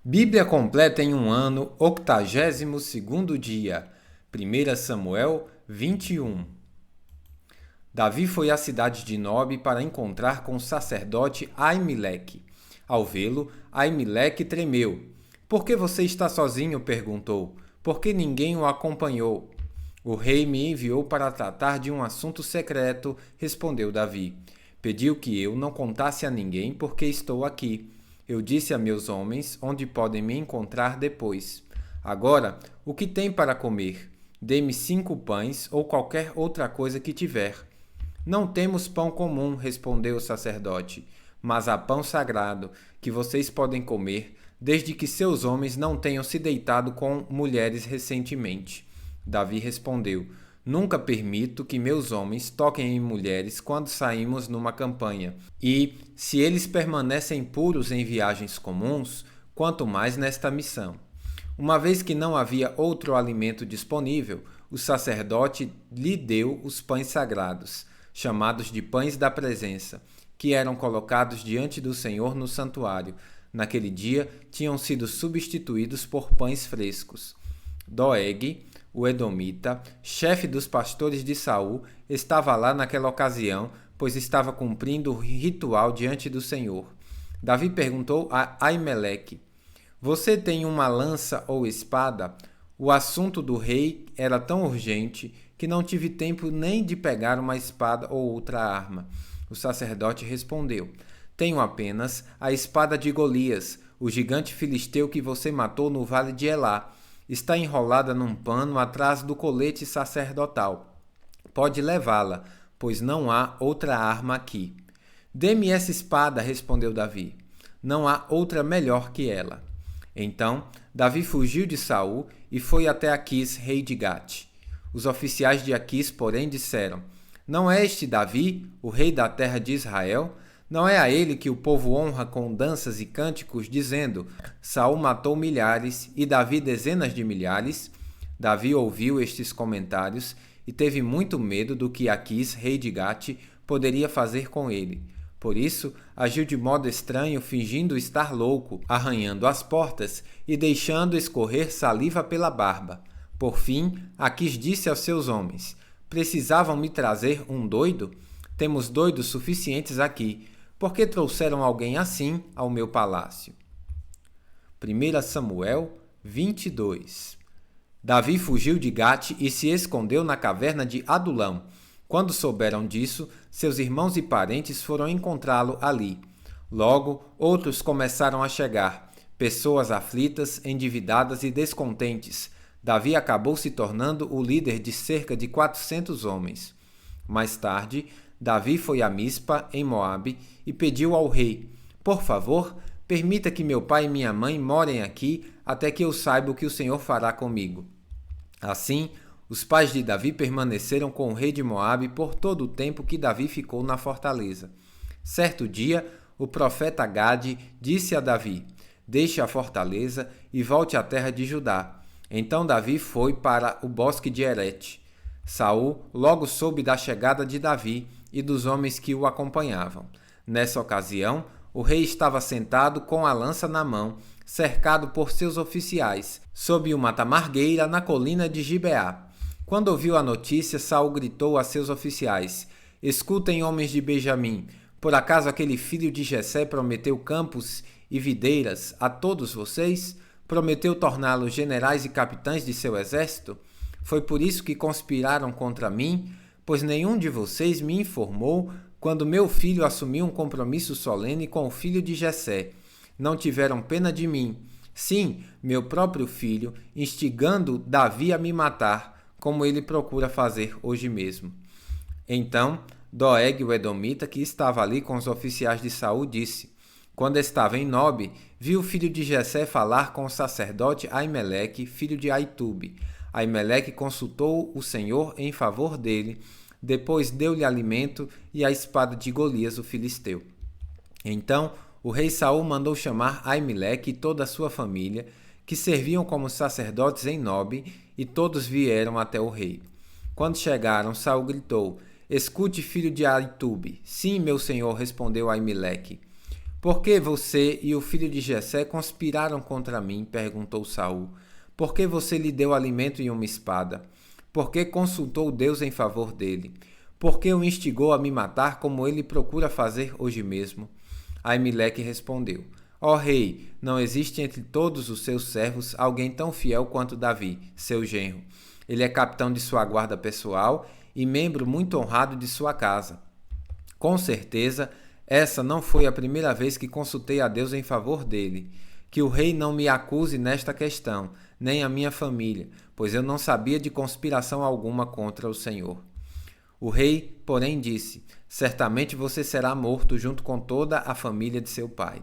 Bíblia completa em um ano, 82º dia. 1 Samuel 21. Davi foi à cidade de Nobe para encontrar com o sacerdote Aimeleque. Ao vê-lo, Aimeleque tremeu. Por que você está sozinho? Perguntou. Por que ninguém o acompanhou? O rei me enviou para tratar de um assunto secreto, respondeu Davi. Pediu que eu não contasse a ninguém porque estou aqui. Eu disse a meus homens onde podem me encontrar depois. Agora, o que tem para comer? Dê-me 5 pães ou qualquer outra coisa que tiver. Não temos pão comum, respondeu o sacerdote, mas há pão sagrado, que vocês podem comer, desde que seus homens não tenham se deitado com mulheres recentemente. Davi respondeu: Nunca permito que meus homens toquem em mulheres quando saímos numa campanha. E, se eles permanecem puros em viagens comuns, quanto mais nesta missão. Uma vez que não havia outro alimento disponível, o sacerdote lhe deu os pães sagrados, chamados de pães da presença, que eram colocados diante do Senhor no santuário. Naquele dia, tinham sido substituídos por pães frescos. Doeg, o edomita, chefe dos pastores de Saul, estava lá naquela ocasião, pois estava cumprindo o ritual diante do Senhor. Davi perguntou a Aimeleque: Você tem uma lança ou espada? O assunto do rei era tão urgente que não tive tempo nem de pegar uma espada ou outra arma. O sacerdote respondeu: Tenho apenas a espada de Golias, o gigante filisteu que você matou no vale de Elá. Está enrolada num pano atrás do colete sacerdotal. Pode levá-la, pois não há outra arma aqui. Dê-me essa espada, respondeu Davi. Não há outra melhor que ela. Então, Davi fugiu de Saul e foi até Aquis, rei de Gate. Os oficiais de Aquis, porém, disseram: Não é este Davi, o rei da terra de Israel? Não é a ele que o povo honra com danças e cânticos, dizendo: Saul matou milhares e Davi dezenas de milhares? Davi ouviu estes comentários e teve muito medo do que Aquis, rei de Gate, poderia fazer com ele. Por isso, agiu de modo estranho, fingindo estar louco, arranhando as portas e deixando escorrer saliva pela barba. Por fim, Aquis disse aos seus homens: Precisavam me trazer um doido? Temos doidos suficientes aqui. Por que trouxeram alguém assim ao meu palácio? 1 Samuel 22. Davi fugiu de Gate e se escondeu na caverna de Adulão. Quando souberam disso, seus irmãos e parentes foram encontrá-lo ali. Logo, outros começaram a chegar, pessoas aflitas, endividadas e descontentes. Davi acabou se tornando o líder de cerca de 400 homens. Mais tarde, Davi foi a Mispa, em Moabe, e pediu ao rei: Por favor, permita que meu pai e minha mãe morem aqui até que eu saiba o que o Senhor fará comigo. Assim, os pais de Davi permaneceram com o rei de Moabe por todo o tempo que Davi ficou na fortaleza. Certo dia, o profeta Gade disse a Davi: Deixe a fortaleza e volte à terra de Judá. Então Davi foi para o bosque de Herete. Saul logo soube da chegada de Davi e dos homens que o acompanhavam. Nessa ocasião, o rei estava sentado com a lança na mão, cercado por seus oficiais, sob uma tamargueira na colina de Gibeá. Quando ouviu a notícia, Saul gritou a seus oficiais: Escutem, homens de Benjamim, por acaso aquele filho de Jessé prometeu campos e videiras a todos vocês? Prometeu torná-los generais e capitães de seu exército? Foi por isso que conspiraram contra mim, pois nenhum de vocês me informou quando meu filho assumiu um compromisso solene com o filho de Jessé. Não tiveram pena de mim. Sim, meu próprio filho, instigando Davi a me matar, como ele procura fazer hoje mesmo. Então, Doeg, o edomita, que estava ali com os oficiais de Saul, disse: Quando estava em Nobe, viu o filho de Jessé falar com o sacerdote Aimeleque, filho de Aitube. Aimeleque consultou o Senhor em favor dele, depois deu-lhe alimento e a espada de Golias, o filisteu. Então, o rei Saul mandou chamar Aimeleque e toda a sua família, que serviam como sacerdotes em Nobe, e todos vieram até o rei. Quando chegaram, Saul gritou: Escute, filho de Aitube. Sim, meu senhor, respondeu Aimeleque. Por que você e o filho de Jessé conspiraram contra mim? Perguntou Saul. Por que você lhe deu alimento e uma espada? Por que consultou Deus em favor dele? Por que o instigou a me matar como ele procura fazer hoje mesmo? Aimeleque respondeu: Ó rei, não existe entre todos os seus servos alguém tão fiel quanto Davi, seu genro. Ele é capitão de sua guarda pessoal e membro muito honrado de sua casa. Com certeza, essa não foi a primeira vez que consultei a Deus em favor dele. Que o rei não me acuse nesta questão, nem a minha família, pois eu não sabia de conspiração alguma contra o Senhor. O rei, porém, disse: Certamente você será morto junto com toda a família de seu pai.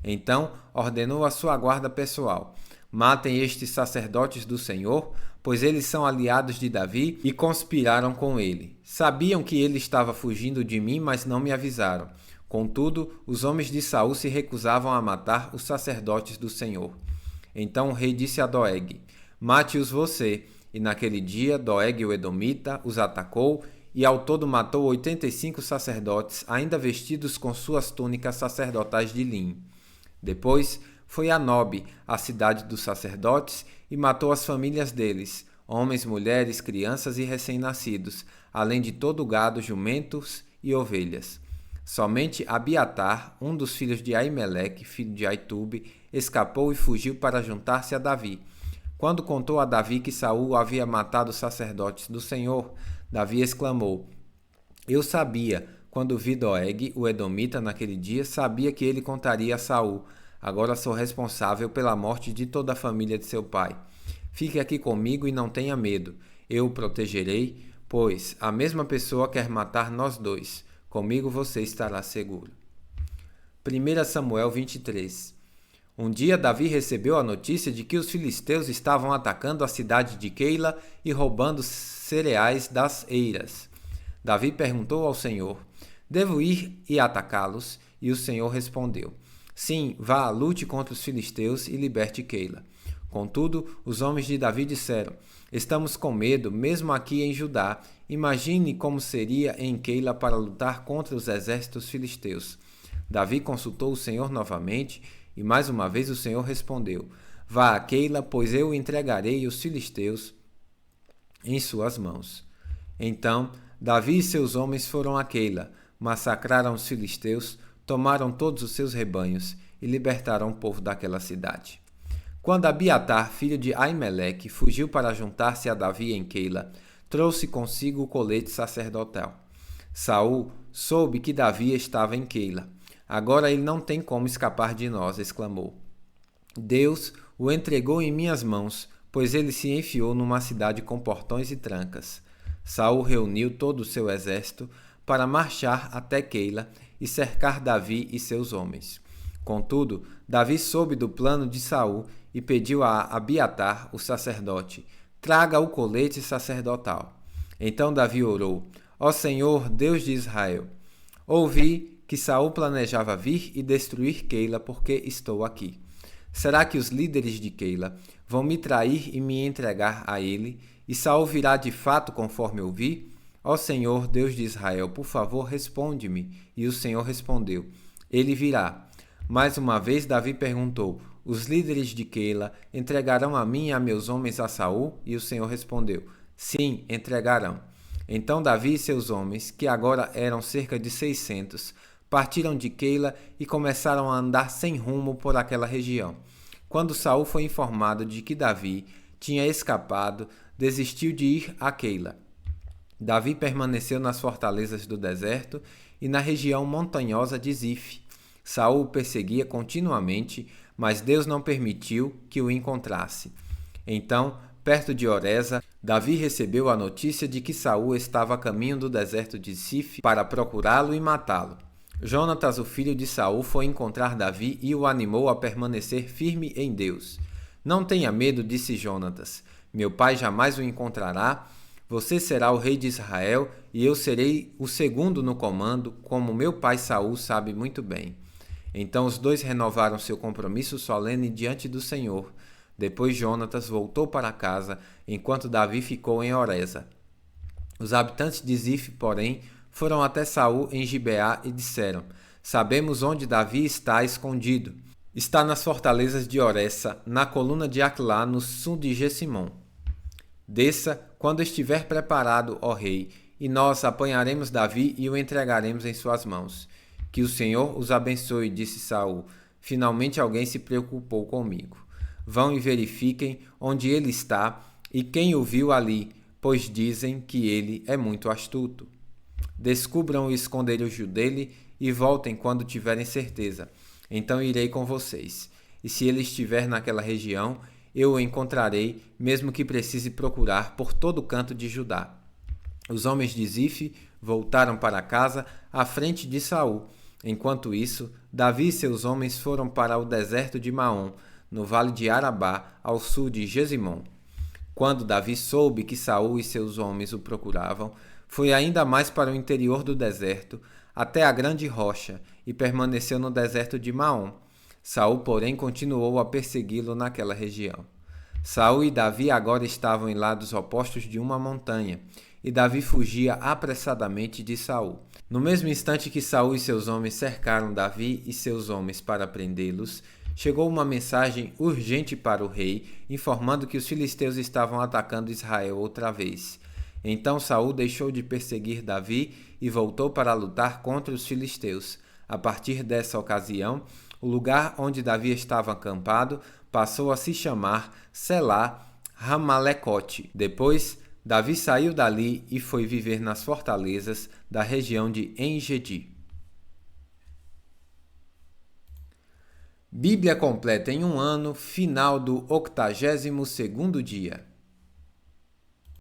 Então ordenou a sua guarda pessoal: Matem estes sacerdotes do Senhor, pois eles são aliados de Davi e conspiraram com ele. Sabiam que ele estava fugindo de mim, mas não me avisaram. Contudo, os homens de Saul se recusavam a matar os sacerdotes do Senhor. Então o rei disse a Doeg: Mate-os você. E naquele dia, Doeg o Edomita os atacou e ao todo matou 85 sacerdotes, ainda vestidos com suas túnicas sacerdotais de linho. Depois foi a Nobe, a cidade dos sacerdotes, e matou as famílias deles, homens, mulheres, crianças e recém-nascidos, além de todo o gado, jumentos e ovelhas. Somente Abiatar, um dos filhos de Aimeleque, filho de Aitube, escapou e fugiu para juntar-se a Davi. Quando contou a Davi que Saul havia matado os sacerdotes do Senhor, Davi exclamou: Eu sabia, quando vi Doeg, o Edomita, naquele dia, sabia que ele contaria a Saul. Agora sou responsável pela morte de toda a família de seu pai. Fique aqui comigo e não tenha medo. Eu o protegerei, pois a mesma pessoa quer matar nós dois. Comigo você estará seguro. 1 Samuel 23. Um dia Davi recebeu a notícia de que os filisteus estavam atacando a cidade de Keila e roubando cereais das eiras. Davi perguntou ao Senhor: Devo ir e atacá-los? E o Senhor respondeu: Sim, vá, lute contra os filisteus e liberte Keila. Contudo, os homens de Davi disseram: Estamos com medo, mesmo aqui em Judá. Imagine como seria em Keila para lutar contra os exércitos filisteus. Davi consultou o Senhor novamente, e mais uma vez o Senhor respondeu: Vá a Keila, pois eu entregarei os filisteus em suas mãos. Então, Davi e seus homens foram a Keila, massacraram os filisteus, tomaram todos os seus rebanhos e libertaram o povo daquela cidade. Quando Abiatar, filho de Aimeleque, fugiu para juntar-se a Davi em Keila, trouxe consigo o colete sacerdotal. Saul soube que Davi estava em Keila. Agora ele não tem como escapar de nós, exclamou. Deus o entregou em minhas mãos, pois ele se enfiou numa cidade com portões e trancas. Saul reuniu todo o seu exército para marchar até Keila e cercar Davi e seus homens. Contudo, Davi soube do plano de Saul e pediu a Abiatar, o sacerdote: Traga o colete sacerdotal. Então Davi orou: Ó Senhor, Deus de Israel, ouvi que Saul planejava vir e destruir Keila, porque estou aqui. Será que os líderes de Keila vão me trair e me entregar a ele, e Saul virá de fato conforme eu vi? Ó Senhor, Deus de Israel, por favor, responde-me. E o Senhor respondeu: Ele virá. Mais uma vez Davi perguntou: Os líderes de Keila entregarão a mim e a meus homens a Saul? E o Senhor respondeu: Sim, entregarão. Então Davi e seus homens, que agora eram cerca de 600, partiram de Keila e começaram a andar sem rumo por aquela região. Quando Saul foi informado de que Davi tinha escapado, desistiu de ir a Keila. Davi permaneceu nas fortalezas do deserto e na região montanhosa de Zif. Saul o perseguia continuamente, mas Deus não permitiu que o encontrasse. Então, perto de Oreza, Davi recebeu a notícia de que Saul estava a caminho do deserto de Zif para procurá-lo e matá-lo. Jonatas, o filho de Saul, foi encontrar Davi e o animou a permanecer firme em Deus. Não tenha medo, disse Jonatas. Meu pai jamais o encontrará. Você será o rei de Israel e eu serei o segundo no comando, como meu pai Saul sabe muito bem. Então os dois renovaram seu compromisso solene diante do Senhor. Depois Jonatas voltou para casa, enquanto Davi ficou em Oreza. Os habitantes de Zif, porém, foram até Saul em Gibeá e disseram: Sabemos onde Davi está escondido. Está nas fortalezas de Oressa, na coluna de Aquilá, no sul de Gessimon. Desça quando estiver preparado, ó rei, e nós apanharemos Davi e o entregaremos em suas mãos. Que o Senhor os abençoe, disse Saul. Finalmente alguém se preocupou comigo. Vão e verifiquem onde ele está e quem o viu ali, pois dizem que ele é muito astuto. Descubram o esconderijo dele e voltem quando tiverem certeza. Então irei com vocês. E se ele estiver naquela região, eu o encontrarei, mesmo que precise procurar por todo canto de Judá. Os homens de Zif voltaram para casa à frente de Saul. Enquanto isso, Davi e seus homens foram para o deserto de Maom, no vale de Arabá, ao sul de Gesimon. Quando Davi soube que Saul e seus homens o procuravam, foi ainda mais para o interior do deserto, até a grande rocha, e permaneceu no deserto de Maom. Saul, porém, continuou a persegui-lo naquela região. Saul e Davi agora estavam em lados opostos de uma montanha, e Davi fugia apressadamente de Saul. No mesmo instante que Saul e seus homens cercaram Davi e seus homens para prendê-los, chegou uma mensagem urgente para o rei, informando que os filisteus estavam atacando Israel outra vez. Então Saul deixou de perseguir Davi e voltou para lutar contra os filisteus. A partir dessa ocasião, o lugar onde Davi estava acampado passou a se chamar Selá Ramalecote. Depois, Davi saiu dali e foi viver nas fortalezas da região de En-Gedi. Bíblia completa em um ano, final do 82º dia.